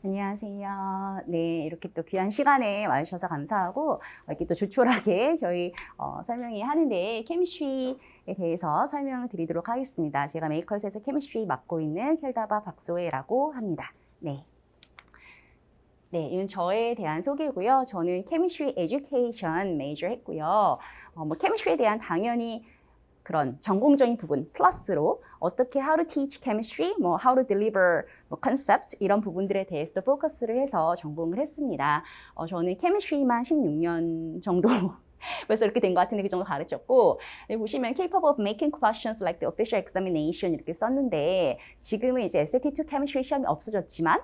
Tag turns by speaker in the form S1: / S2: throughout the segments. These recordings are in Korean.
S1: 안녕하세요. 네, 이렇게 또 귀한 시간에 와주셔서 감사하고 이렇게 또 조촐하게 저희 설명이 하는데 케미스트리에 대해서 설명을 드리도록 하겠습니다. 제가 메이커스에서 케미스트리 맡고 있는 켈다바 박소혜라고 합니다. 네. 네, 이건 저에 대한 소개고요. 저는 케미스트리 에듀케이션 메이저 했고요. 케미스트리에 대한 당연히 그런 전공적인 부분 플러스로 어떻게 how to teach chemistry, how to deliver concepts 이런 부분들에 대해서도 포커스를 해서 전공을 했습니다. 저는 케미스트리만 16년 정도 그래서 이렇게 된 것 같은데 그 정도 가르쳤고 여기 보시면 capable of making questions like the official examination 이렇게 썼는데 지금은 이제 SAT2 chemistry 시험이 없어졌지만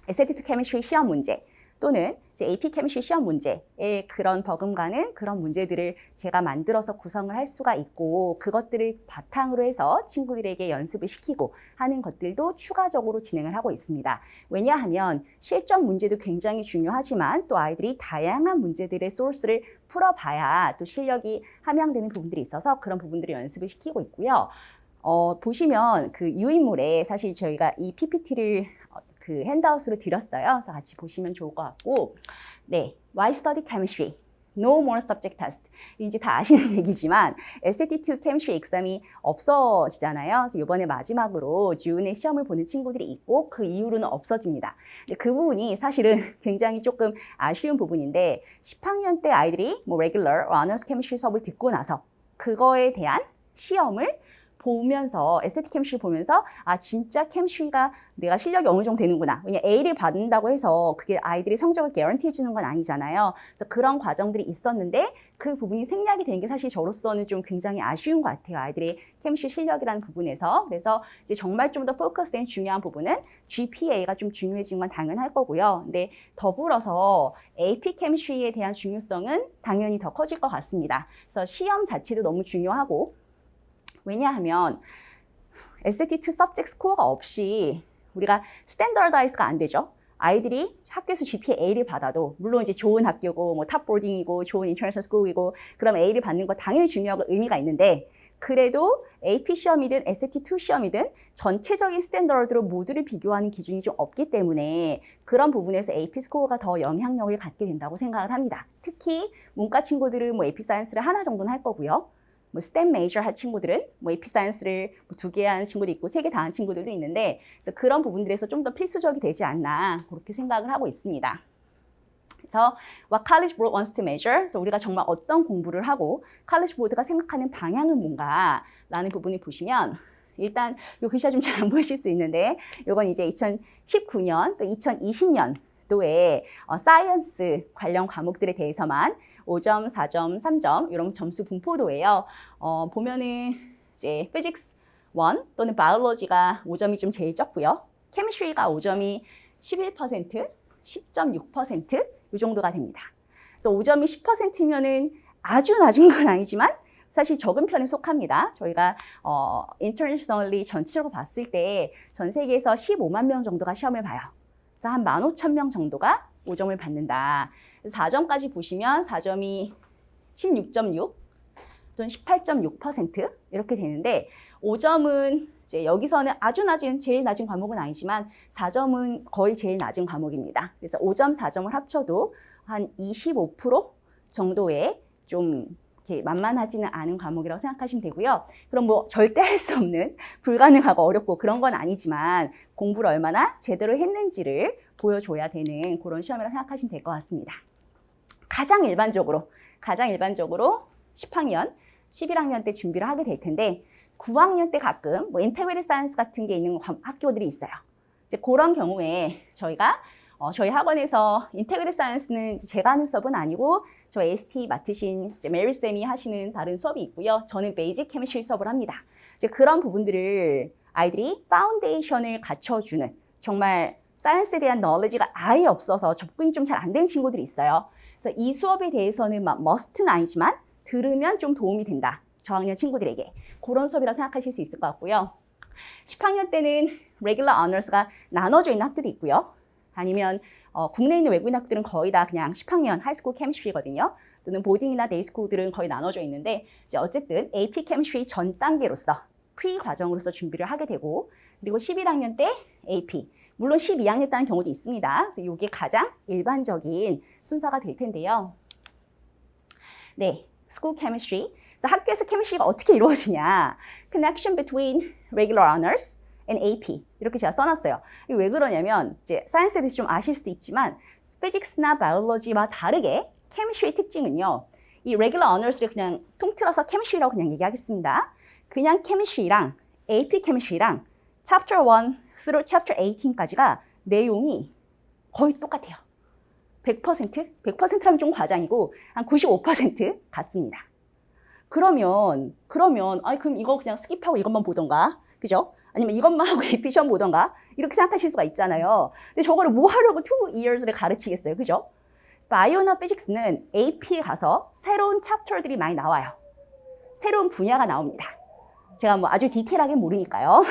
S1: SAT2 chemistry 시험 문제 또는 이제 AP 케미스트리 시험 문제의 그런 버금가는 그런 문제들을 제가 만들어서 구성을 할 수가 있고 그것들을 바탕으로 해서 친구들에게 연습을 시키고 하는 것들도 추가적으로 진행을 하고 있습니다. 왜냐하면 실전 문제도 굉장히 중요하지만 또 아이들이 다양한 문제들의 소스를 풀어봐야 또 실력이 함양되는 부분들이 있어서 그런 부분들을 연습을 시키고 있고요. 보시면 그 유인물에 사실 저희가 이 PPT를 그 핸드아웃으로 드렸어요. 그래서 같이 보시면 좋을 것 같고, 네, Why Study Chemistry? No more subject test. 이제 다 아시는 얘기지만 SAT2 Chemistry exam이 없어지잖아요. 그래서 이번에 마지막으로 June에 시험을 보는 친구들이 있고 그 이후로는 없어집니다. 근데 그 부분이 사실은 굉장히 조금 아쉬운 부분인데 10학년 때 아이들이 regular, honors chemistry 수업을 듣고 나서 그거에 대한 시험을 보면서 SAT 케미스트리 보면서 아 진짜 케미스트리가 내가 실력이 어느 정도 되는구나. 왜냐 A를 받는다고 해서 그게 아이들이 성적을 개런티 해주는 건 아니잖아요. 그래서 그런 과정들이 있었는데 그 부분이 생략이 되는 게 사실 저로서는 좀 굉장히 아쉬운 것 같아요. 아이들의 케미스트리 실력이라는 부분에서. 그래서 이제 정말 좀 더 포커스된 중요한 부분은 GPA가 좀 중요해진 건 당연할 거고요. 근데 더불어서 AP 케미스트리에 대한 중요성은 당연히 더 커질 것 같습니다. 그래서 시험 자체도 너무 중요하고 왜냐하면 SAT2 subject 스코어가 없이 우리가 스탠더다이즈가 안 되죠. 아이들이 학교에서 GPA A를 받아도 물론 이제 좋은 학교고 탑보딩이고 좋은 인터내셔널 스쿨이고 그럼 A를 받는 거 당연히 중요하고 의미가 있는데 그래도 AP 시험이든 SAT2 시험이든 전체적인 스탠더드로 모두를 비교하는 기준이 좀 없기 때문에 그런 부분에서 AP 스코어가 더 영향력을 갖게 된다고 생각을 합니다. 특히 문과 친구들은 AP 사이언스를 하나 정도는 할 거고요. 스템 메이저 할 친구들은 AP 사이언스를 2개 하는 친구도 있고 3개 다 하는 친구들도 있는데 그래서 그런 부분들에서 좀 더 필수적이 되지 않나 그렇게 생각을 하고 있습니다. 그래서 What College Board wants to measure? 그래서 우리가 정말 어떤 공부를 하고 칼리지 보드가 생각하는 방향은 뭔가 라는 부분을 보시면 일단 이 글씨가 좀 잘 안 보이실 수 있는데 이건 이제 2019년 또 2020년 도의 사이언스 관련 과목들에 대해서만 5점, 4점, 3점 이런 점수 분포도예요. 보면은 이제 피직스 1 또는 바이올로지가 5점이 좀 제일 적고요. 케미스트리가 5점이 11%, 10.6% 이 정도가 됩니다. 그래서 5점이 10%면은 아주 낮은 건 아니지만 사실 적은 편에 속합니다. 저희가 인터내셔널리 전체적으로 봤을 때 전 세계에서 15만 명 정도가 시험을 봐요. 그래서 한 15,000명 정도가 5점을 받는다. 4점까지 보시면 4점이 16.6 또는 18.6% 이렇게 되는데 5점은 이제 여기서는 아주 낮은 제일 낮은 과목은 아니지만 4점은 거의 제일 낮은 과목입니다. 그래서 5점, 4점을 합쳐도 한 25% 정도의 좀 이렇게 만만하지는 않은 과목이라고 생각하시면 되고요. 그럼 뭐 절대 할 수 없는 불가능하고 어렵고 그런 건 아니지만 공부를 얼마나 제대로 했는지를 보여줘야 되는 그런 시험이라고 생각하시면 될 것 같습니다. 가장 일반적으로 10학년, 11학년 때 준비를 하게 될 텐데 9학년 때 가끔 인테그레이티드 사이언스 같은 게 있는 학교들이 있어요. 이제 그런 경우에 저희가 저희 학원에서 인테그레이티드 사이언스는 제가 하는 수업은 아니고 저 AST 맡으신 메리 쌤이 하시는 다른 수업이 있고요. 저는 베이직 케미스트리 수업을 합니다. 이제 그런 부분들을 아이들이 파운데이션을 갖춰주는 정말 사이언스에 대한 너리지가 아예 없어서 접근이 좀 잘 안 되는 친구들이 있어요. 그래서 이 수업에 대해서는 막 머스트는 아니지만 들으면 좀 도움이 된다. 저학년 친구들에게. 그런 수업이라고 생각하실 수 있을 것 같고요. 10학년 때는 regular honors가 나눠져 있는 학교도 있고요. 아니면 국내에 있는 외국인 학교들은 거의 다 그냥 10학년 하이스쿨 케미스트리거든요. 또는 보딩이나 데이스쿨들은 거의 나눠져 있는데 이제 어쨌든 AP 케미스트리 전 단계로서 프리 과정으로서 준비를 하게 되고 그리고 11학년 때 AP 물론 12학년 때 하는 경우도 있습니다. 그래서 이게 가장 일반적인 순서가 될 텐데요. 네, School Chemistry. 그래서 학교에서 케미스트리가 어떻게 이루어지냐. Connection between regular honors and AP. 이렇게 제가 써놨어요. 이게 왜 그러냐면 이제 사이언스에 대해서 좀 아실 수도 있지만 피직스나 바이올로지와 다르게 케미스트리의 특징은요. 이 regular honors를 그냥 통틀어서 케미스트리라고 그냥 얘기하겠습니다. 그냥 케미스트리랑 AP 케미스트리랑 Chapter 1 through Chapter 18까지가 내용이 거의 똑같아요. 100%? 100%라면 좀 과장이고 한 95% 같습니다. 그러면 아니 그럼 이거 그냥 스킵하고 이것만 보던가, 그죠? 아니면 이것만 하고 AP 시험 보던가 이렇게 생각하실 수가 있잖아요. 근데 저거를 뭐 하려고 2 years를 가르치겠어요, 그죠? 바이오나 피직스는 AP에 가서 새로운 챕터들이 많이 나와요. 새로운 분야가 나옵니다. 제가 뭐 아주 디테일하게 모르니까요.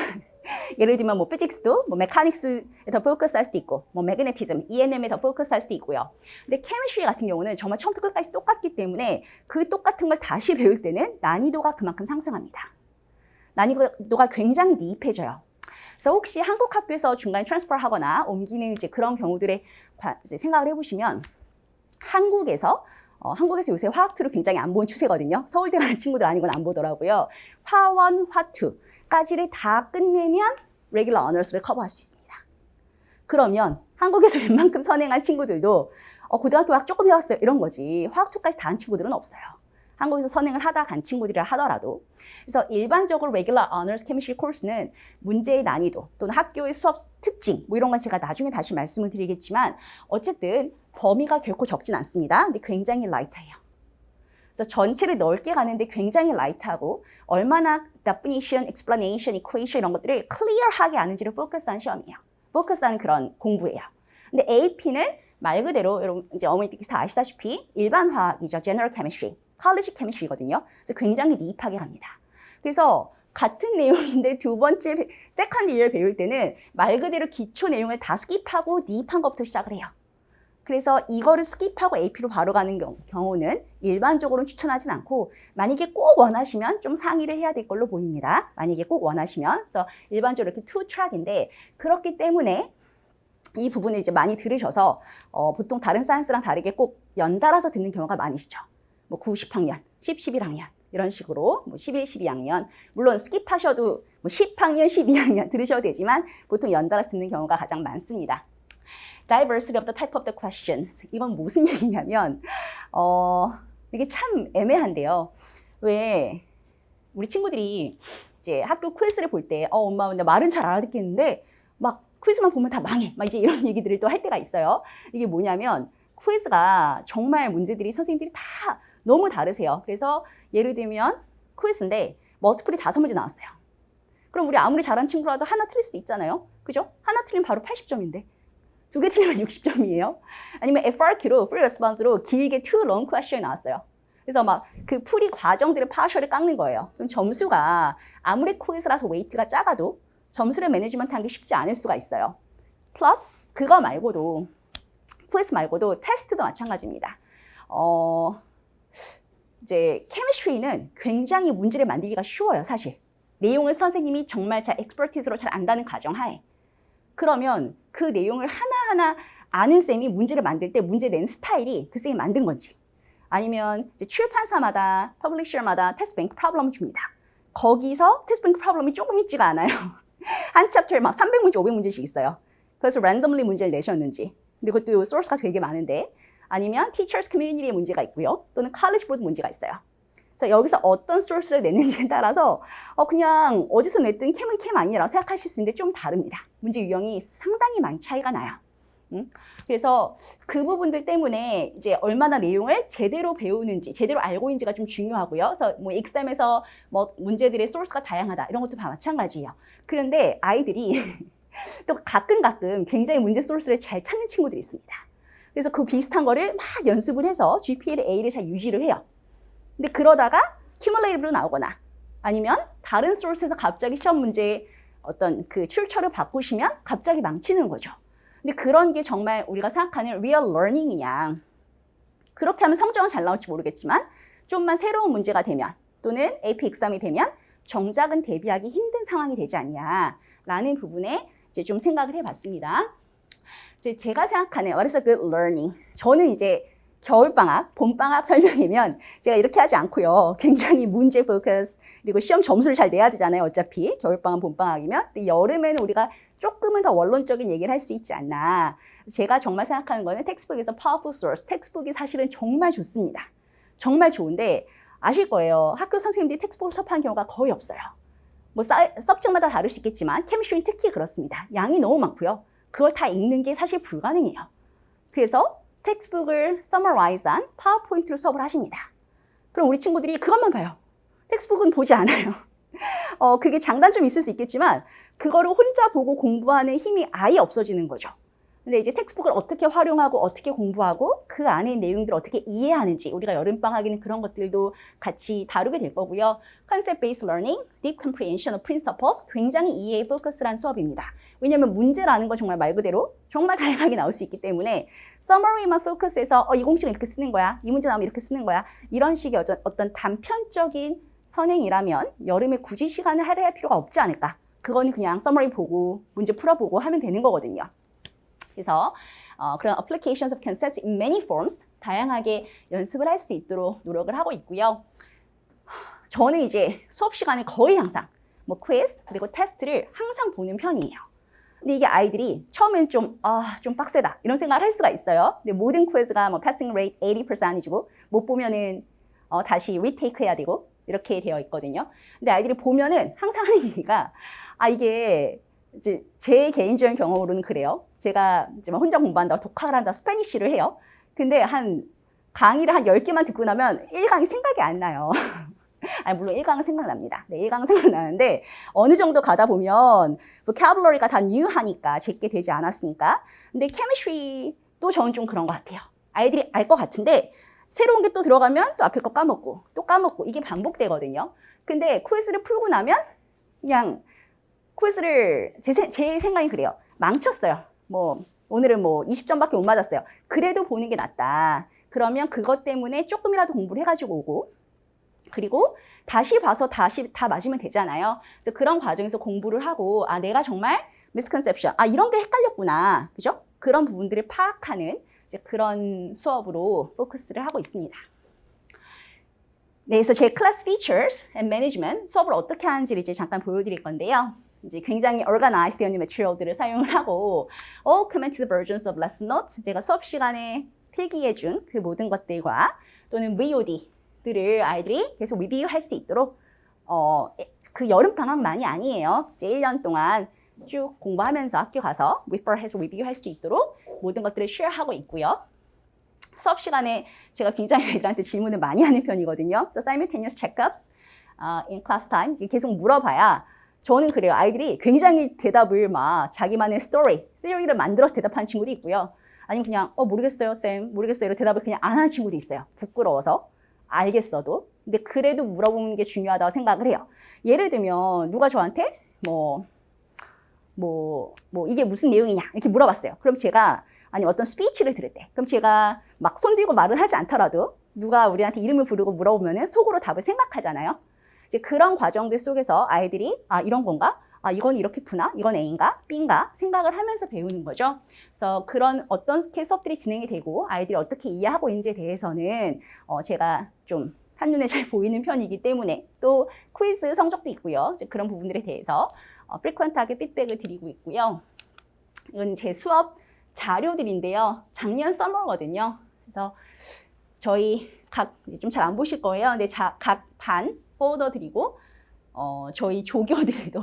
S1: 예를 들면 뭐 피직스도 뭐 메카닉스에 더 포커스할 수도 있고 뭐 매그네티즘, ENM에 더 포커스할 수도 있고요. 근데 케미스트리 같은 경우는 정말 처음부터 끝까지 똑같기 때문에 그 똑같은 걸 다시 배울 때는 난이도가 그만큼 상승합니다. 난이도가 굉장히 미흡해져요. 그래서 혹시 한국 학교에서 중간에 트랜스퍼 하거나 옮기는 이제 그런 경우들의 생각을 해보시면 한국에서 요새 화학2를 굉장히 안 보는 추세거든요. 서울대 가는 친구들 아니고는 안 보더라고요. 화1, 화2까지를 다 끝내면 레귤러 어너스를 커버할 수 있습니다. 그러면 한국에서 웬만큼 선행한 친구들도 고등학교 화학 조금 배웠어요 이런 거지 화학2까지 다 한 친구들은 없어요. 한국에서 선행을 하다 간 친구들이라 하더라도. 그래서 일반적으로 Regular Honors Chemistry 코र्스는 문제의 난이도 또는 학교의 수업 특징 뭐 이런 건 제가 나중에 다시 말씀을 드리겠지만 어쨌든 범위가 결코 적진 않습니다. 근데 굉장히 라이트해요. 그래서 전체를 넓게 가는데 굉장히 라이트하고 얼마나 definition, explanation, equation 이런 것들을 클리어하게 아는지를 포커스한 시험이에요. 포커스한 그런 공부예요. 근데 AP는 말 그대로 여러분 이제 어머니들께서 다 아시다시피 일반 화학이죠. General Chemistry, College Chemistry거든요. 그래서 굉장히 딥하게 갑니다. 그래서 같은 내용인데 두 번째 세컨드 이어를 배울 때는 말 그대로 기초 내용을 다 스킵하고 딥한 것부터 시작을 해요. 그래서 이거를 스킵하고 AP로 바로 가는 경우는 일반적으로는 추천하진 않고 만약에 꼭 원하시면 좀 상의를 해야 될 걸로 보입니다. 만약에 꼭 원하시면. 그래서 일반적으로 이렇게 투 트랙인데 그렇기 때문에 이 부분을 이제 많이 들으셔서 보통 다른 사이언스랑 다르게 꼭 연달아서 듣는 경우가 많으시죠. 뭐 9, 10학년, 10, 11학년 이런 식으로 뭐 11, 12학년 물론 스킵하셔도 뭐 10학년, 12학년 들으셔도 되지만 보통 연달아서 듣는 경우가 가장 많습니다. Diversity of the type of the questions. 이건 무슨 얘기냐면 이게 참 애매한데요. 왜 우리 친구들이 이제 학교 퀴즈를 볼 때 엄마 근데 말은 잘 알아듣겠는데 막 퀴즈만 보면 다 망해. 막 이제 이런 얘기들을 또 할 때가 있어요. 이게 뭐냐면 퀴즈가 정말 문제들이 선생님들이 다 너무 다르세요. 그래서 예를 들면 퀴즈인데 멀티플이 5문제 나왔어요. 그럼 우리 아무리 잘하는 친구라도 하나 틀릴 수도 있잖아요. 그죠? 하나 틀리면 바로 80점인데. 2개 틀리면 60점이에요. 아니면 FRQ로, Free Response로 길게 Too Long Question이 나왔어요. 그래서 막 그 풀이 과정들의 파셜을 깎는 거예요. 그럼 점수가 아무리 퀴즈라서 웨이트가 작아도 점수를 매니지먼트하는 게 쉽지 않을 수가 있어요. 플러스 그거 말고도 퀴즈 말고도 테스트도 마찬가지입니다. 이제 케미스트리는 굉장히 문제를 만들기가 쉬워요, 사실. 내용을 선생님이 정말 잘 엑스퍼티즈로 잘 안다는 가정하에. 그러면 그 내용을 하나하나 아는 쌤이 문제를 만들 때 문제 낸 스타일이 그 쌤이 만든 건지 아니면 이제 출판사마다 퍼블리셔마다 테스트뱅크 프로블럼을 줍니다. 거기서 테스트뱅크 프로블럼이 조금 있지가 않아요. 한 챕터에 막 300문제, 500문제씩 있어요. 그래서 랜덤리 문제를 내셨는지 근데 그것도 소스가 되게 많은데 아니면 Teachers Community의 문제가 있고요. 또는 College Board 문제가 있어요. 그래서 여기서 어떤 소스를 냈는지에 따라서 그냥 어디서 냈든 캠은 캠 아니라고 생각하실 수 있는데 좀 다릅니다. 문제 유형이 상당히 많이 차이가 나요. 그래서 그 부분들 때문에 이제 얼마나 내용을 제대로 배우는지, 제대로 알고 있는지가 좀 중요하고요. 그래서 뭐 exam에서 뭐 문제들의 소스가 다양하다 이런 것도 다 마찬가지예요. 그런데 아이들이 또 가끔 굉장히 문제 소스를 잘 찾는 친구들이 있습니다. 그래서 그 비슷한 거를 막 연습을 해서 GPA를 A를 잘 유지를 해요. 근데 그러다가 큐뮬레이티브로 나오거나 아니면 다른 소스에서 갑자기 시험 문제의 어떤 그 출처를 바꾸시면 갑자기 망치는 거죠. 근데 그런 게 정말 우리가 생각하는 real learning이냐 그렇게 하면 성적은 잘 나올지 모르겠지만 좀만 새로운 문제가 되면 또는 AP exam이 되면 정작은 대비하기 힘든 상황이 되지 않냐라는 부분에 이제 좀 생각을 해봤습니다. 이제 제가 생각하는 What is a good learning? 저는 이제 겨울방학, 봄방학 설명이면 제가 이렇게 하지 않고요. 굉장히 문제 포커스, 그리고 시험 점수를 잘 내야 되잖아요. 어차피 겨울방학, 봄방학이면. 근데 여름에는 우리가 조금은 더 원론적인 얘기를 할 수 있지 않나. 제가 정말 생각하는 거는 텍스트북에서 powerful source, 텍스트북이 사실은 정말 좋습니다. 정말 좋은데 아실 거예요. 학교 선생님들이 텍스트북을 수업하는 경우가 거의 없어요. 뭐 서브젝트마다 다를 수 있겠지만 케미스트리는 특히 그렇습니다. 양이 너무 많고요. 그걸 다 읽는 게 사실 불가능해요. 그래서 텍스트북을 summariz한 파워포인트로 수업을 하십니다. 그럼 우리 친구들이 그것만 봐요. 텍스트북은 보지 않아요. 그게 장단점이 있을 수 있겠지만 그거를 혼자 보고 공부하는 힘이 아예 없어지는 거죠. 근데 이제 텍스트북을 어떻게 활용하고 어떻게 공부하고 그 안에 내용들을 어떻게 이해하는지 우리가 여름방학에는 그런 것들도 같이 다루게 될 거고요. Concept Based Learning, Deep Comprehension of Principles 굉장히 이해에 포커스한 수업입니다. 왜냐하면 문제라는 건 정말 말 그대로 정말 다양하게 나올 수 있기 때문에 Summary만 포커스해서 이 공식은 이렇게 쓰는 거야. 이 문제 나오면 이렇게 쓰는 거야. 이런 식의 어떤 단편적인 선행이라면 여름에 굳이 시간을 할애할 필요가 없지 않을까. 그거는 그냥 Summary 보고 문제 풀어보고 하면 되는 거거든요. 그래서 그런 applications of concepts in many forms 다양하게 연습을 할 수 있도록 노력을 하고 있고요. 저는 이제 수업 시간에 거의 항상 뭐 quiz 그리고 테스트를 항상 보는 편이에요. 근데 이게 아이들이 처음엔 좀 빡세다 이런 생각을 할 수가 있어요. 근데 모든 quizz가 뭐 passing rate 80%이고 못 보면은 다시 retake 해야 되고 이렇게 되어 있거든요. 근데 아이들이 보면은 항상 하는 얘기가 이게 이제 제 개인적인 경험으로는 그래요. 제가 이제 혼자 공부한다고 독학을 한다 스페니쉬를 해요. 근데 강의를 한 10개만 듣고 나면 1강이 생각이 안 나요. 아니, 물론 1강은 생각납니다. 네, 1강은 생각나는데 어느 정도 가다 보면 vocabulary가 다 new하니까 제게 되지 않았으니까. 근데 chemistry도 저는 좀 그런 것 같아요. 아이들이 알 것 같은데 새로운 게 또 들어가면 또 앞에 거 까먹고 또 까먹고 이게 반복되거든요. 근데 퀴즈를 풀고 나면 그냥 퀴즈를 제 생각이 그래요. 망쳤어요. 뭐 오늘은 뭐 20점밖에 못 맞았어요. 그래도 보는 게 낫다. 그러면 그것 때문에 조금이라도 공부를 해가지고 오고 그리고 다시 봐서 다시 다 맞으면 되잖아요. 그래서 그런 과정에서 공부를 하고 내가 정말 misconception, 이런 게 헷갈렸구나. 그죠? 그런 부분들을 파악하는 이제 그런 수업으로 포커스를 하고 있습니다. 네, 그래서 제 클래스 features and management 수업을 어떻게 하는지를 이제 잠깐 보여드릴 건데요. 이제 굉장히 organized 되어 있는 매트리얼들을 사용을 하고 all commented versions of lesson notes 제가 수업 시간에 필기해준 그 모든 것들과 또는 VOD들을 아이들이 계속 리뷰할 수 있도록 그 여름방학만이 아니에요. 이제 1년 동안 쭉 공부하면서 학교 가서 refer해서 리뷰할 수 있도록 모든 것들을 쉐어하고 있고요. 수업 시간에 제가 굉장히 애들한테 질문을 많이 하는 편이거든요. So simultaneous checkups in class time 계속 물어봐야 저는 그래요. 아이들이 굉장히 대답을 자기만의 theory를 만들어서 대답하는 친구도 있고요. 아니면 그냥 모르겠어요, 쌤. 모르겠어요. 이런 대답을 그냥 안 하는 친구도 있어요. 부끄러워서. 알겠어도. 근데 그래도 물어보는 게 중요하다고 생각을 해요. 예를 들면 누가 저한테 이게 무슨 내용이냐 이렇게 물어봤어요. 그럼 제가 어떤 스피치를 들을 때 그럼 제가 막 손 들고 말을 하지 않더라도 누가 우리한테 이름을 부르고 물어보면은 속으로 답을 생각하잖아요. 이제 그런 과정들 속에서 아이들이 이런 건가? 이건 이렇게 푸나? 이건 A인가? B인가? 생각을 하면서 배우는 거죠. 그래서 그런 어떻게 수업들이 진행이 되고 아이들이 어떻게 이해하고 있는지에 대해서는 제가 좀 한눈에 잘 보이는 편이기 때문에 또 퀴즈 성적도 있고요. 이제 그런 부분들에 대해서 프리퀀트하게 피드백을 드리고 있고요. 이건 제 수업 자료들인데요. 작년 서머거든요. 그래서 저희 좀 잘 안 보실 거예요. 근데 각 반 폴더 드리고 저희 조교들도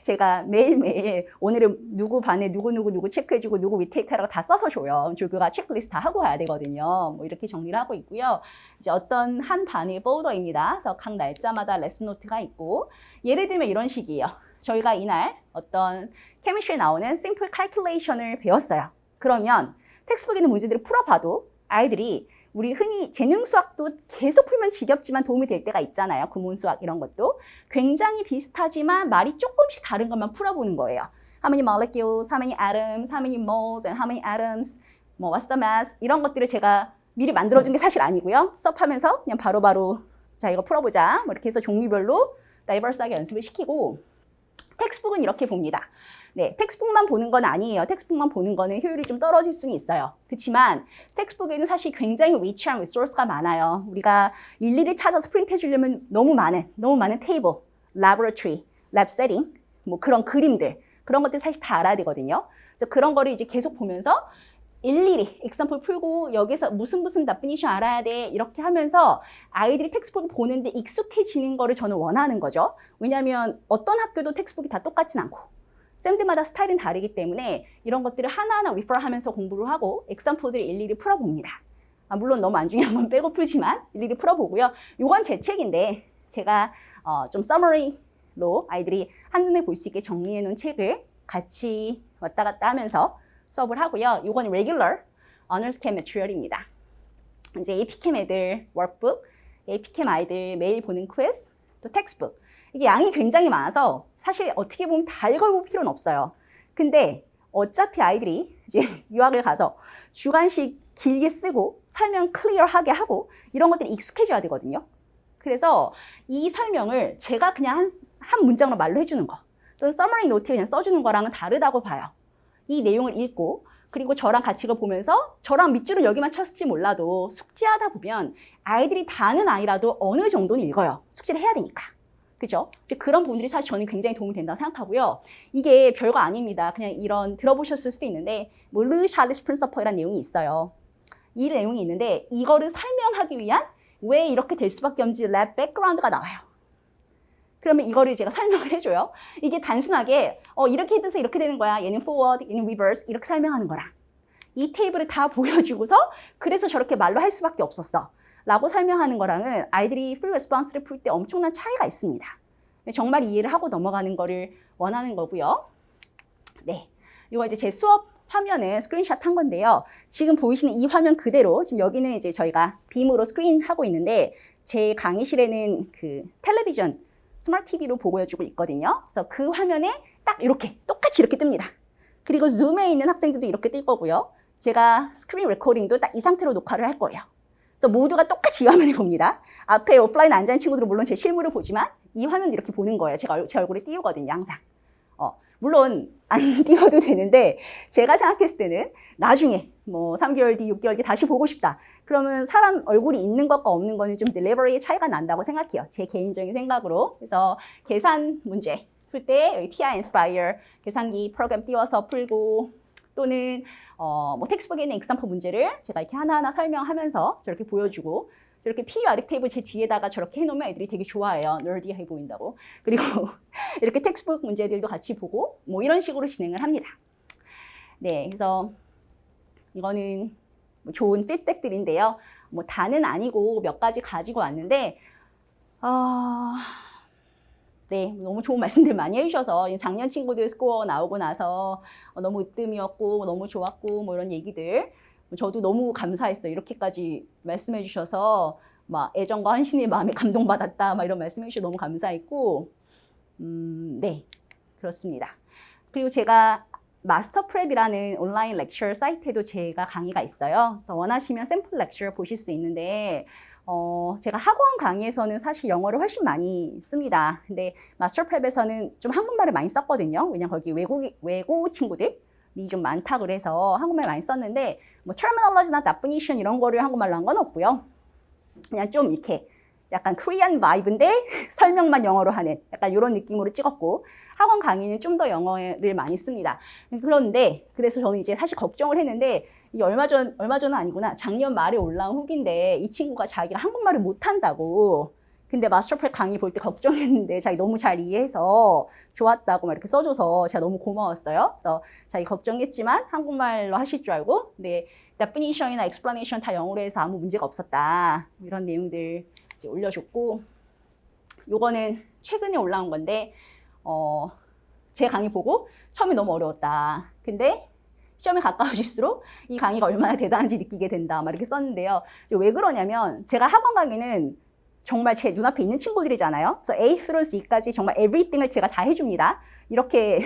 S1: 제가 매일매일 오늘은 누구 반에 누구 체크해주고 누구 리테이크하라고 다 써서 줘요. 조교가 체크리스트 다 하고 가야 되거든요. 뭐 이렇게 정리를 하고 있고요. 이제 어떤 한 반의 폴더입니다. 그래서 각 날짜마다 레슨 노트가 있고 예를 들면 이런 식이에요. 저희가 이날 어떤 케미스트리에 나오는 simple calculation을 배웠어요. 그러면 텍스트북에 있는 문제들을 풀어봐도 아이들이 우리 흔히 재능 수학도 계속 풀면 지겹지만 도움이 될 때가 있잖아요. 구문 수학 이런 것도. 굉장히 비슷하지만 말이 조금씩 다른 것만 풀어보는 거예요. How many molecules, how many atoms, how many moles, and how many atoms, what's the mass 이런 것들을 제가 미리 만들어둔 게 사실 아니고요. 수업하면서 그냥 바로바로 자 이거 풀어보자 뭐 이렇게 해서 종류별로 다이버스하게 연습을 시키고 텍스트북은 이렇게 봅니다. 네, 텍스트북만 보는 건 아니에요. 텍스트북만 보는 거는 효율이 좀 떨어질 수는 있어요. 그렇지만 텍스트북에는 사실 굉장히 리치한 리소스가 많아요. 우리가 일일이 찾아서 프린트 해주려면 너무 많은 테이블, 라보러토리, 랩 세팅, 뭐 그런 그림들, 그런 것들 사실 다 알아야 되거든요. 그래서 그런 거를 이제 계속 보면서 일일이 엑삼플 풀고 여기서 무슨 데피니션 알아야 돼 이렇게 하면서 아이들이 텍스트북 보는데 익숙해지는 거를 저는 원하는 거죠. 왜냐하면 어떤 학교도 텍스트북이 다 똑같진 않고 쌤들마다 스타일은 다르기 때문에 이런 것들을 하나하나 리퍼하면서 공부를 하고 엑삼플들을 일일이 풀어봅니다. 물론 너무 안 중요한 건 빼고 풀지만 일일이 풀어보고요. 이건 제 책인데 제가 좀 서머리로 아이들이 한눈에 볼 수 있게 정리해 놓은 책을 같이 왔다 갔다 하면서 수업을 하고요. 이건 regular honors chem material입니다. 이제 APchem 애들 workbook, APchem 아이들 매일 보는 quiz, 또 textbook. 이게 양이 굉장히 많아서 사실 어떻게 보면 다 읽어볼 필요는 없어요. 근데 어차피 아이들이 이제 유학을 가서 주간식 길게 쓰고 설명 클리어하게 하고 이런 것들이 익숙해져야 되거든요. 그래서 이 설명을 제가 그냥 한 문장으로 말로 해주는 거 또는 서머리 노트에 그냥 써주는 거랑은 다르다고 봐요. 이 내용을 읽고 그리고 저랑 같이 이걸 보면서 저랑 밑줄을 여기만 쳤을지 몰라도 숙제하다 보면 아이들이 다는 아니라도 어느 정도는 읽어요. 숙제를 해야 되니까. 그죠? 이제 그런 부분들이 사실 저는 굉장히 도움이 된다고 생각하고요. 이게 별거 아닙니다. 그냥 이런 들어보셨을 수도 있는데 뭐 르 샬리스 프린서퍼이라는 내용이 있어요. 이 내용이 있는데 이거를 설명하기 위한 왜 이렇게 될 수밖에 없는지 랩 백그라운드가 나와요. 그러면 이거를 제가 설명을 해줘요. 이게 단순하게 이렇게 해서 이렇게 되는 거야. 얘는 forward, 얘는 reverse 이렇게 설명하는 거랑 이 테이블을 다 보여주고서 그래서 저렇게 말로 할 수밖에 없었어 라고 설명하는 거랑은 아이들이 free response를 풀 때 엄청난 차이가 있습니다. 정말 이해를 하고 넘어가는 거를 원하는 거고요. 네, 이거 이제 제 수업 화면은 스크린샷 한 건데요. 지금 보이시는 이 화면 그대로 지금 여기는 이제 저희가 빔으로 스크린 하고 있는데 제 강의실에는 그 텔레비전 스마트 TV로 보여주고 있거든요. 그래서 그 화면에 딱 이렇게 똑같이 이렇게 뜹니다. 그리고 줌에 있는 학생들도 이렇게 뜰 거고요. 제가 스크린 레코딩도 딱 이 상태로 녹화를 할 거예요. 그래서 모두가 똑같이 이 화면을 봅니다. 앞에 오프라인 앉아있는 친구들은 물론 제 실물을 보지만 이 화면도 이렇게 보는 거예요. 제 얼굴에 띄우거든요, 항상. 물론 안 띄워도 되는데 제가 생각했을 때는 나중에 뭐 3개월 뒤, 6개월 뒤 다시 보고 싶다. 그러면 사람 얼굴이 있는 것과 없는 거는 좀 딜리버리의 차이가 난다고 생각해요. 제 개인적인 생각으로. 그래서 계산 문제 풀 때 여기 TI 인스파이어 계산기 프로그램 띄워서 풀고 또는 뭐 텍스트북에 있는 example 문제를 제가 이렇게 하나하나 설명하면서 저렇게 보여주고 이렇게 PURX 테이블 제 뒤에다가 저렇게 해놓으면 애들이 되게 좋아해요. 널디해 보인다고. 그리고 이렇게 텍스트북 문제들도 같이 보고 뭐 이런 식으로 진행을 합니다. 네, 그래서 이거는 뭐 좋은 피드백들인데요. 뭐 다는 아니고 몇 가지 가지고 왔는데 네, 너무 좋은 말씀들 많이 해주셔서 작년 친구들 스코어 나오고 나서 너무 으뜸이었고 너무 좋았고 뭐 이런 얘기들 저도 너무 감사했어요. 이렇게까지 말씀해 주셔서 막 애정과 헌신의 마음에 감동받았다 막 이런 말씀해 주셔서 너무 감사했고 네, 그렇습니다. 그리고 제가 마스터 프랩이라는 온라인 렉처 사이트에도 제가 강의가 있어요. 그래서 원하시면 샘플 렉처 보실 수 있는데 제가 학원 강의에서는 사실 영어를 훨씬 많이 씁니다. 근데 마스터 프랩에서는 좀 한국말을 많이 썼거든요. 왜냐면 거기 외고 친구들이 좀 많다 그래서 한국말 많이 썼는데 뭐 terminology나 definition 이런 거를 한국말로 한 건 없고요. 그냥 좀 이렇게 약간 코리안 바이브인데 설명만 영어로 하는 약간 이런 느낌으로 찍었고 학원 강의는 좀 더 영어를 많이 씁니다. 그런데 그래서 저는 이제 사실 걱정을 했는데 이게 얼마 전은 아니구나. 작년 말에 올라온 후기인데 이 친구가 자기가 한국말을 못한다고 근데 마스터프랩 강의 볼 때 걱정했는데 자기 너무 잘 이해해서 좋았다고 막 이렇게 써줘서 제가 너무 고마웠어요. 그래서 자기 걱정했지만 한국말로 하실 줄 알고 근데 definition이나 explanation 다 영어로 해서 아무 문제가 없었다. 이런 내용들 이제 올려줬고 요거는 최근에 올라온 건데 제 강의 보고 처음에 너무 어려웠다. 근데 시험에 가까워질수록 이 강의가 얼마나 대단한지 느끼게 된다. 막 이렇게 썼는데요. 왜 그러냐면 제가 학원 강의는 정말 제 눈앞에 있는 친구들이잖아요. 그래서 A through Z까지 정말 everything을 제가 다 해줍니다. 이렇게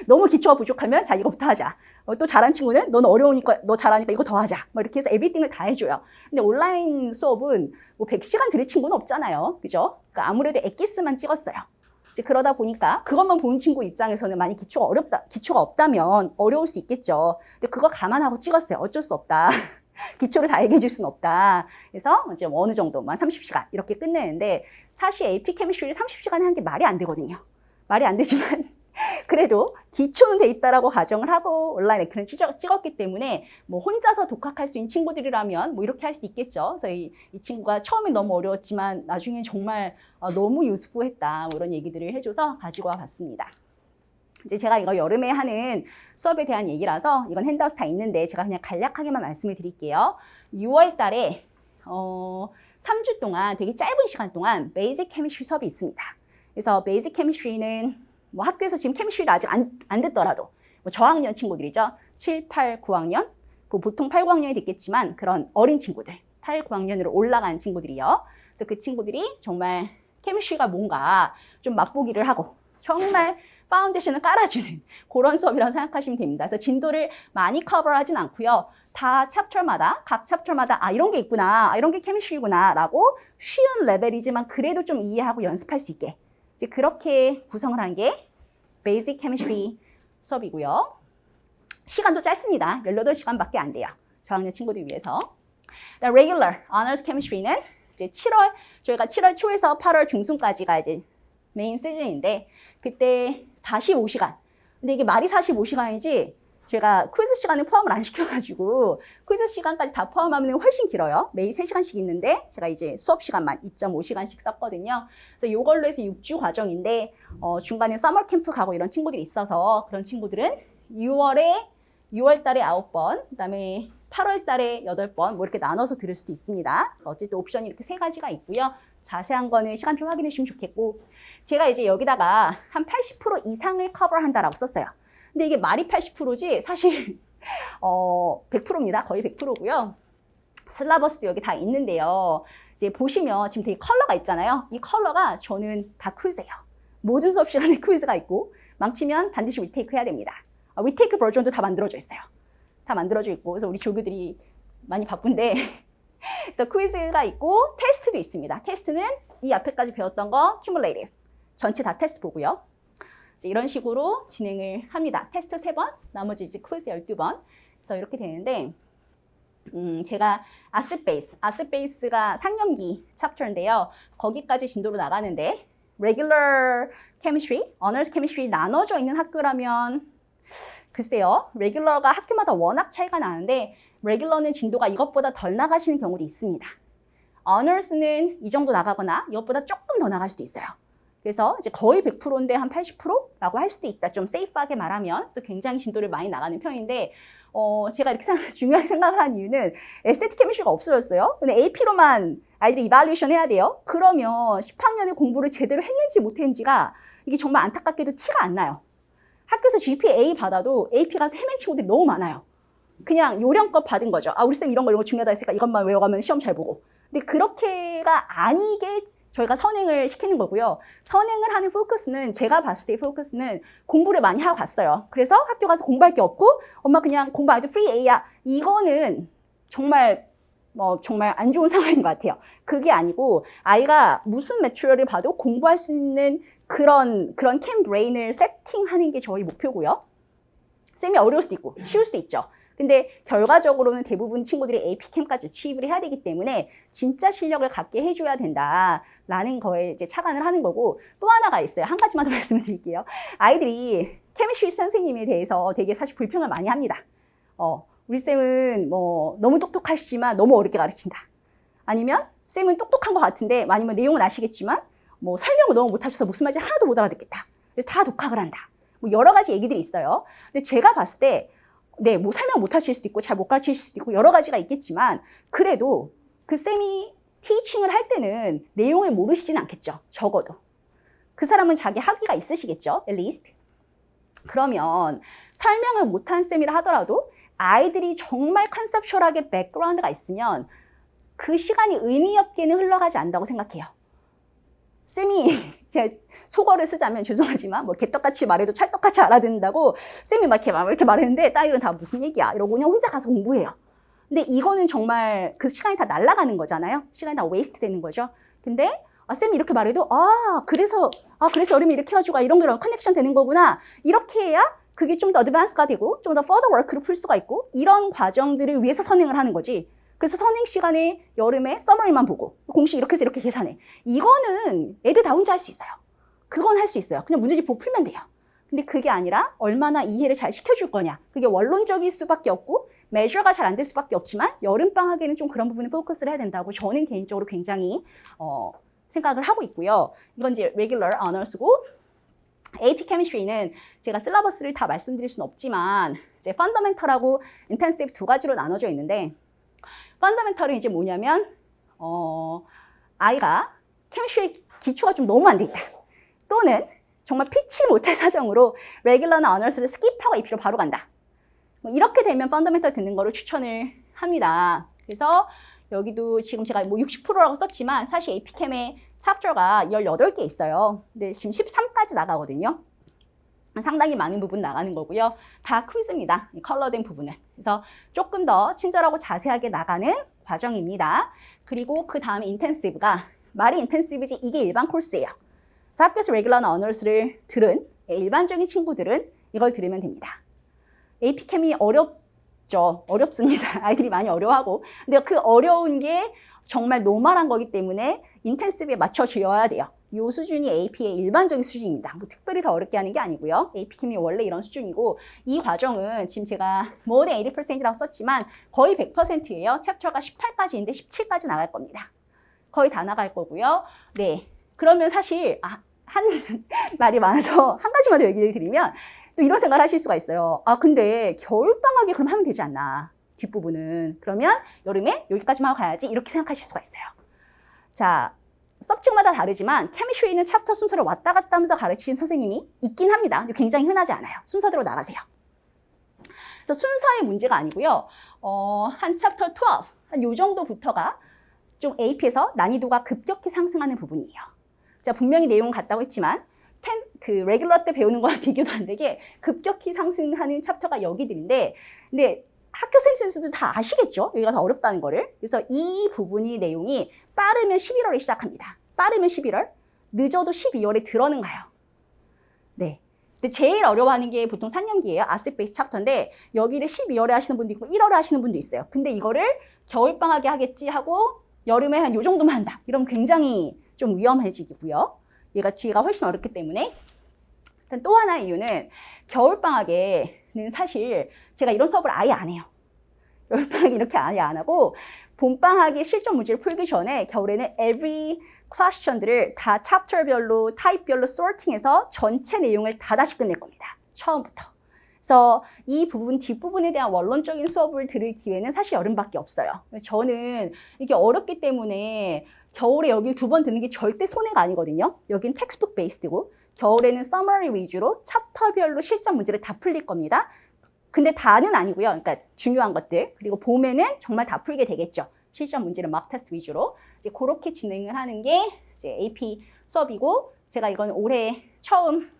S1: 너무 기초가 부족하면 자 이거부터 하자. 또 잘하는 친구는 너는 어려우니까 너 잘하니까 이거 더 하자. 뭐 이렇게 해서 everything을 다 해줘요. 근데 온라인 수업은 뭐 100시간 들을 친구는 없잖아요. 그죠? 그러니까 아무래도 엑기스만 찍었어요. 이제 그러다 보니까 그것만 보는 친구 입장에서는 많이 기초가 없다면 어려울 수 있겠죠. 근데 그거 감안하고 찍었어요. 어쩔 수 없다. 기초를 다 얘기해 줄 수는 없다. 그래서 이제 뭐 어느 정도만 30시간 이렇게 끝내는데 사실 AP 케미스트리를 30시간에 하는 게 말이 안 되거든요. 말이 안 되지만 그래도 기초는 돼 있다라고 가정을 하고 온라인 에크는 찍었기 때문에 뭐 혼자서 독학할 수 있는 친구들이라면 뭐 이렇게 할 수도 있겠죠. 그래서 이 친구가 처음엔 너무 어려웠지만 나중엔 정말 너무 유스풀했다. 뭐 이런 얘기들을 해줘서 가지고 와봤습니다. 이제 제가 이거 여름에 하는 수업에 대한 얘기라서 이건 핸드아웃 다 있는데 제가 그냥 간략하게만 말씀을 드릴게요. 6월 달에 3주 동안 되게 짧은 시간 동안 베이직 케미스트리 수업이 있습니다. 그래서 베이직 케미스트리는 뭐 학교에서 지금 케미스트리를 아직 안 듣더라도 뭐 저학년 친구들이죠. 7, 8, 9학년 뭐 보통 8, 9학년이 됐겠지만 그런 어린 친구들 8, 9학년으로 올라간 친구들이요. 그래서 그 친구들이 정말 케미스트리가 뭔가 좀 맛보기를 하고 정말 파운데이션을 깔아주는 그런 수업이라고 생각하시면 됩니다. 그래서 진도를 많이 커버하진 않고요. 다 챕터마다 각 챕터마다 아 이런 게 있구나, 아, 이런 게 케미스트리구나 라고 쉬운 레벨이지만 그래도 좀 이해하고 연습할 수 있게 이제 그렇게 구성을 한 게 베이직 케미스트리 수업이고요. 시간도 짧습니다. 18시간밖에 안 돼요. 저학년 친구들 위해서. Regular Honors Chemistry는 이제 저희가 7월 초에서 8월 중순까지가 이제 메인 시즌인데 그때 45시간. 근데 이게 말이 45시간이지 제가 퀴즈 시간을 포함을 안 시켜가지고 퀴즈 시간까지 다 포함하면 훨씬 길어요. 매일 3시간씩 있는데 제가 이제 수업 시간만 2.5시간씩 썼거든요. 그래서 이걸로 해서 6주 과정인데 중간에 서머 캠프 가고 이런 친구들이 있어서 그런 친구들은 6월 달에 9번, 그다음에 8월 달에 8번 뭐 이렇게 나눠서 들을 수도 있습니다. 어쨌든 옵션이 이렇게 3가지가 있고요. 자세한 거는 시간표 확인해 주시면 좋겠고 제가 이제 여기다가 한 80% 이상을 커버한다라고 썼어요. 근데 이게 말이 80%지 사실 100%입니다. 거의 100%고요. 슬라버스도 여기 다 있는데요. 이제 보시면 지금 되게 컬러가 있잖아요. 이 컬러가 저는 다 퀴즈예요. 모든 수업 시간에 퀴즈가 있고 망치면 반드시 리테이크 해야 됩니다. 리테이크 버전도 다 만들어져 있어요. 다 만들어져 있고 그래서 우리 조교들이 많이 바쁜데 그래서 퀴즈가 있고 테스트도 있습니다. 테스트는 이 앞에까지 배웠던 거 cumulative 전체 다 테스트 보고요. 이제 이런 식으로 진행을 합니다. 테스트 3번, 나머지 이제 퀴즈 12번. 그래서 이렇게 되는데 제가 아스베이스가 상념기 챕터인데요. 거기까지 진도로 나가는데 Regular Chemistry, Honors Chemistry 나눠져 있는 학교라면 글쎄요. Regular가 학교마다 워낙 차이가 나는데 Regular는 진도가 이것보다 덜 나가시는 경우도 있습니다. Honors는 이 정도 나가거나 이것보다 조금 더 나갈 수도 있어요. 그래서 이제 거의 100%인데 한 80%라고 할 수도 있다. 좀 세이프하게 말하면. 그래서 굉장히 진도를 많이 나가는 편인데 제가 이렇게 중요하게 생각을 한 이유는 에스테틱 케미스트리가 없어졌어요. 근데 AP로만 아이들이 이발리에이션 해야 돼요. 그러면 10학년의 공부를 제대로 했는지 못했는지가 이게 정말 안타깝게도 티가 안 나요. 학교에서 GPA A 받아도 AP 가서 헤맨 친구들이 너무 많아요. 그냥 요령껏 받은 거죠. 아, 우리 쌤 이런 거 중요하다 했으니까 이것만 외워가면 시험 잘 보고. 근데 그렇게가 아니게 저희가 선행을 시키는 거고요. 선행을 하는 포커스는 제가 봤을 때 포커스는 공부를 많이 하고 갔어요. 그래서 학교 가서 공부할 게 없고 엄마 그냥 공부 안 해도 프리 A야. 이거는 정말 정말 안 좋은 상황인 것 같아요. 그게 아니고 아이가 무슨 매튜얼을 봐도 공부할 수 있는 그런 캠 브레인을 세팅하는 게 저희 목표고요. 쌤이 어려울 수도 있고 쉬울 수도 있죠. 근데 결과적으로는 대부분 친구들이 AP캠까지 취입을 해야 되기 때문에 진짜 실력을 갖게 해줘야 된다라는 거에 이제 착안을 하는 거고 또 하나가 있어요. 한 가지만 더 말씀을 드릴게요. 아이들이 케미스트리 선생님에 대해서 되게 사실 불평을 많이 합니다. 우리 쌤은 뭐 너무 똑똑하시지만 너무 어렵게 가르친다. 아니면 쌤은 똑똑한 것 같은데 아니면 내용은 아시겠지만 뭐 설명을 너무 못하셔서 무슨 말인지 하나도 못 알아듣겠다. 그래서 다 독학을 한다. 뭐 여러 가지 얘기들이 있어요. 근데 제가 봤을 때 네, 뭐 설명 못 하실 수도 있고 잘 못 가르칠 수도 있고 여러 가지가 있겠지만 그래도 그 쌤이 티칭을 할 때는 내용을 모르시진 않겠죠. 적어도. 그 사람은 자기 학위가 있으시겠죠. at least. 그러면 설명을 못한 쌤이라 하더라도 아이들이 정말 컨셉슈얼하게 백그라운드가 있으면 그 시간이 의미 없게는 흘러가지 않는다고 생각해요. 쌤이 제가 속어를 쓰자면 죄송하지만 뭐 개떡같이 말해도 찰떡같이 알아듣는다고 쌤이 막 이렇게 말했는데 딸들은 다 무슨 얘기야 이러고 그냥 혼자 가서 공부해요. 근데 이거는 정말 그 시간이 다 날아가는 거잖아요. 시간이 다 웨이스트 되는 거죠. 근데 쌤이 이렇게 말해도 그래서 여름이 이렇게 해가지고 이런 커넥션 되는 거구나. 이렇게 해야 그게 좀 더 어드밴스가 되고 좀 더 further work를 풀 수가 있고 이런 과정들을 위해서 선행을 하는 거지. 그래서 선행 시간에 여름에 서머리만 보고 공식 이렇게 해서 이렇게 계산해. 이거는 애들 다 혼자 할 수 있어요. 그건 할 수 있어요. 그냥 문제집 보고 풀면 돼요. 근데 그게 아니라 얼마나 이해를 잘 시켜줄 거냐. 그게 원론적일 수밖에 없고 메저가 잘 안 될 수밖에 없지만 여름방학에는 좀 그런 부분에 포커스를 해야 된다고 저는 개인적으로 굉장히 생각을 하고 있고요. 이건 이제 regular honors고 AP Chemistry는 제가 실러버스를 다 말씀드릴 수는 없지만 이제 fundamental하고 intensive 두 가지로 나눠져 있는데 fundamental은 이제 뭐냐면 아이가 chemistry 기초가 좀 너무 안 돼 있다. 또는 정말 피치 못할 사정으로 regular나 honors를 스킵하고 입시로 바로 간다. 이렇게 되면 fundamental 듣는 거를 추천을 합니다. 그래서 여기도 지금 제가 뭐 60%라고 썼지만 사실 APChem의 챕터가 18개 있어요. 근데 지금 13까지 나가거든요. 상당히 많은 부분 나가는 거고요. 다 퀴즈입니다. 이 컬러된 부분은. 그래서 조금 더 친절하고 자세하게 나가는 과정입니다. 그리고 그 다음에 인텐시브가 말이 인텐시브지 이게 일반 코र्스예요. 그래서 학교에서 레귤러나 어너스를 들은 일반적인 친구들은 이걸 들으면 됩니다. APChem이 어렵습니다. 아이들이 많이 어려워하고. 근데 그 어려운 게 정말 노멀한 거기 때문에 인텐시브에 맞춰줘야 돼요. 이 수준이 AP의 일반적인 수준입니다. 뭐 특별히 더 어렵게 하는 게 아니고요. APChem이 원래 이런 수준이고 이 과정은 지금 제가 more than 80%라고 썼지만 거의 100%예요. 챕터가 18까지인데 17까지 나갈 겁니다. 거의 다 나갈 거고요. 네, 그러면 사실 한 말이 많아서 한 가지만 더 얘기를 드리면 또 이런 생각을 하실 수가 있어요. 근데 겨울방학에 그럼 하면 되지 않나? 뒷부분은. 그러면 여름에 여기까지만 하고 가야지 이렇게 생각하실 수가 있어요. 자, 서브젝트마다 다르지만 케미스트리는 챕터 순서를 왔다 갔다 하면서 가르치신 선생님이 있긴 합니다. 굉장히 흔하지 않아요. 순서대로 나가세요. 그래서 순서의 문제가 아니고요. 한 챕터 12, 한 요 정도부터가 좀 AP에서 난이도가 급격히 상승하는 부분이에요. 제가 분명히 내용은 같다고 했지만 그 레귤러 때 배우는 거와 비교도 안 되게 급격히 상승하는 챕터가 여기들인데 근데 학교 선생님들도 다 아시겠죠? 여기가 더 어렵다는 거를. 그래서 이 부분이 내용이 빠르면 11월에 시작합니다. 빠르면 11월, 늦어도 12월에 들어는 가요. 네. 근데 제일 어려워하는 게 보통 3년기예요. 아셋 베이스 챕터인데 여기를 12월에 하시는 분도 있고 1월에 하시는 분도 있어요. 근데 이거를 겨울방학에 하겠지 하고 여름에 한 요 정도만 한다. 이러면 굉장히 좀 위험해지고요. 얘가 뒤가 훨씬 어렵기 때문에. 또 하나의 이유는 겨울방학에는 사실 제가 이런 수업을 아예 안 해요. 겨울방학에 이렇게 아예 안 하고 봄방학에 실전 문제를 풀기 전에 겨울에는 every question들을 다 챕터별로, 타입별로 sorting해서 전체 내용을 다 다시 끝낼 겁니다. 처음부터. 그래서 이 부분, 뒷부분에 대한 원론적인 수업을 들을 기회는 사실 여름밖에 없어요. 그래서 저는 이게 어렵기 때문에 겨울에 여기를 2번 듣는 게 절대 손해가 아니거든요. 여긴 텍스트북 베이스드고 겨울에는 서머리 위주로 챕터별로 실전 문제를 다 풀릴 겁니다. 근데 다는 아니고요. 그러니까 중요한 것들. 그리고 봄에는 정말 다 풀게 되겠죠. 실전 문제는 막 테스트 위주로. 이제 그렇게 진행을 하는 게 이제 AP 수업이고 제가 이건 올해 처음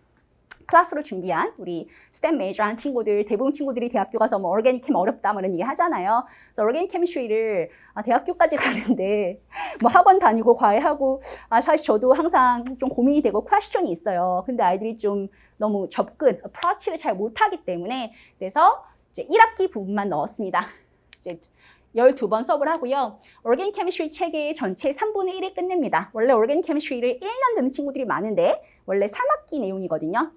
S1: 클래스로 준비한 우리 스템 메이저 한 친구들, 대부분 친구들이 대학교 가서 뭐 오르가닉 캠 어렵다 뭐 이런 얘기 하잖아요. 그래서 오르가닉 케미스트리를 대학교까지 가는데 뭐 학원 다니고 과외하고 사실 저도 항상 좀 고민이 되고 퀘스천이 있어요. 근데 아이들이 좀 너무 접근, 어프로치를 잘 못하기 때문에 그래서 이제 1학기 부분만 넣었습니다. 이제 12번 수업을 하고요. 오르가닉 케미스트리 책의 전체 3분의 1을 끝냅니다. 원래 오르가닉 케미스트리를 1년 듣는 친구들이 많은데 원래 3학기 내용이거든요.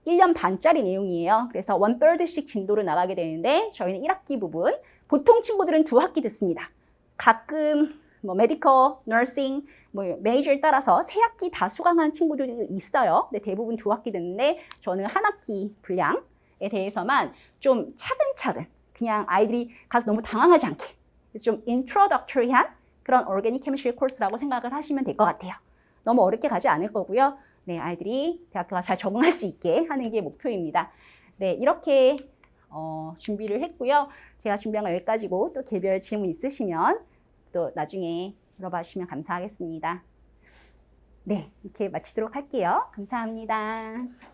S1: 1년 반짜리 내용이에요. 그래서 1/3씩 진도로 나가게 되는데 저희는 1학기 부분, 보통 친구들은 2학기 듣습니다. 가끔 뭐 메디컬, 너싱, 뭐 메이저에 따라서 3학기 다 수강한 친구들이 있어요. 근데 대부분 2학기 듣는데 저는 1학기 분량에 대해서만 좀 차근차근 그냥 아이들이 가서 너무 당황하지 않게 좀 인트로덕터리한 그런 오르가닉 케미스트리 코र्스라고 생각을 하시면 될 것 같아요. 너무 어렵게 가지 않을 거고요. 네, 아이들이 대학교가 잘 적응할 수 있게 하는 게 목표입니다. 네, 이렇게 준비를 했고요. 제가 준비한 건 여기까지고 또 개별 질문 있으시면 또 나중에 물어봐 주시면 감사하겠습니다. 네, 이렇게 마치도록 할게요. 감사합니다.